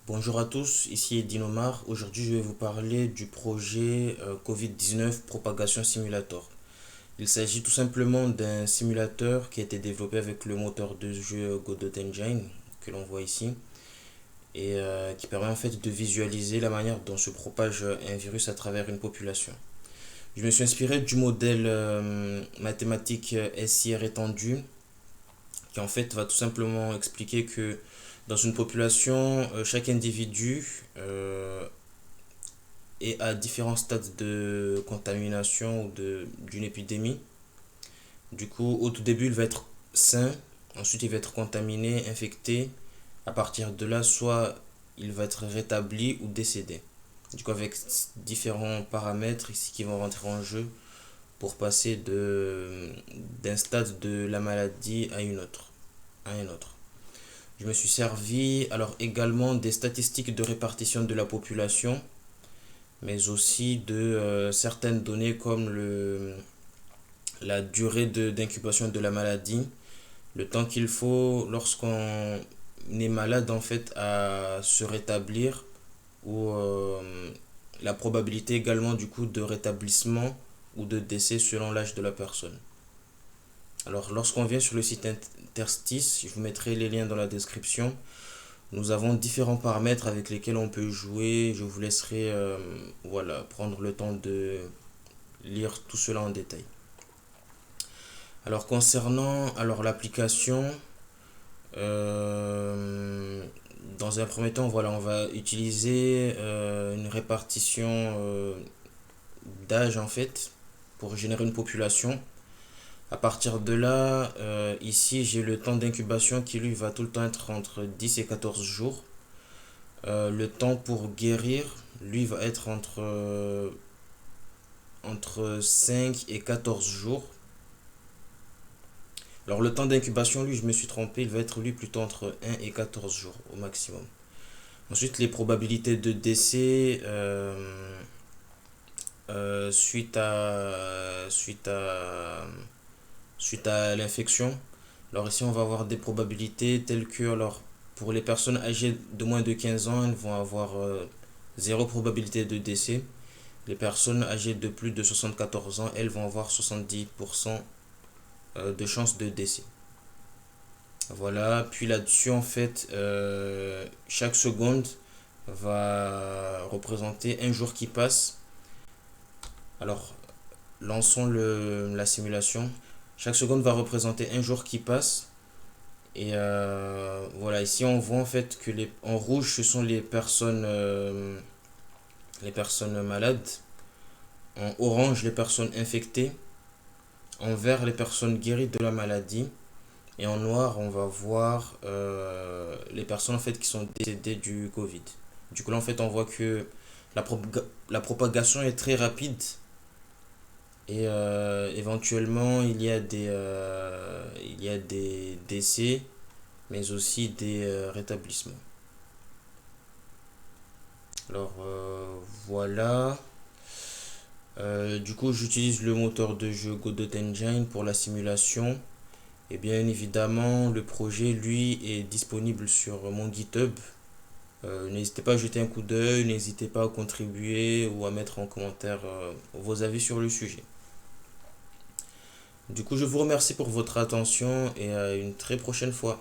Bonjour à tous, ici Edine Omar. Aujourd'hui, je vais vous parler du projet COVID-19 Propagation Simulator. Il s'agit tout simplement d'un simulateur qui a été développé avec le moteur de jeu Godot Engine que l'on voit ici et qui permet en fait de visualiser la manière dont se propage un virus à travers une population. Je me suis inspiré du modèle mathématique SIR étendu qui en fait va tout simplement expliquer que dans une population, chaque individu est à différents stades de contamination ou d'une épidémie. Du coup, au tout début, il va être sain, ensuite il va être contaminé, infecté. À partir de là, soit il va être rétabli ou décédé. Du coup, avec différents paramètres ici qui vont rentrer en jeu pour passer d'un stade de la maladie à à un autre. Je me suis servi alors également des statistiques de répartition de la population, mais aussi de certaines données comme la durée d'incubation de la maladie, le temps qu'il faut lorsqu'on est malade en fait à se rétablir ou la probabilité également du coup de rétablissement ou de décès selon l'âge de la personne. Alors lorsqu'on vient sur le site Interstice, je vous mettrai les liens dans la description. Nous avons différents paramètres avec lesquels on peut jouer. Je vous laisserai voilà, prendre le temps de lire tout cela en détail. Alors concernant l'application, dans un premier temps, voilà, on va utiliser une répartition d'âge en fait pour générer une population. À partir de là, ici j'ai le temps d'incubation qui lui va tout le temps être entre 10 et 14 jours. Le temps pour guérir, lui, va être entre 5 et 14 jours. Alors le temps d'incubation, lui, je me suis trompé, il va être lui plutôt entre 1 et 14 jours au maximum. Ensuite, les probabilités de décès suite à l'infection. Alors ici, on va avoir des probabilités telles que, alors, pour les personnes âgées de moins de 15 ans, elles vont avoir zéro probabilité de décès. Les personnes âgées de plus de 74 ans, elles vont avoir 70% de chances de décès. Voilà, puis là-dessus, en fait, chaque seconde va représenter un jour qui passe. Alors, lançons la simulation. Chaque seconde va représenter un jour qui passe. Et voilà, ici on voit en fait que en rouge, ce sont les personnes malades. En orange, les personnes infectées. En vert, les personnes guéries de la maladie. Et en noir, on va voir les personnes en fait qui sont décédées du Covid. Du coup, là, en fait, on voit que la propagation est très rapide et éventuellement, il y a des décès, mais aussi des rétablissements. Alors, voilà. Du coup, j'utilise le moteur de jeu Godot Engine pour la simulation. Et bien évidemment, le projet, lui, est disponible sur mon GitHub. N'hésitez pas à jeter un coup d'œil, n'hésitez pas à contribuer ou à mettre en commentaire vos avis sur le sujet. Du coup, je vous remercie pour votre attention et à une très prochaine fois.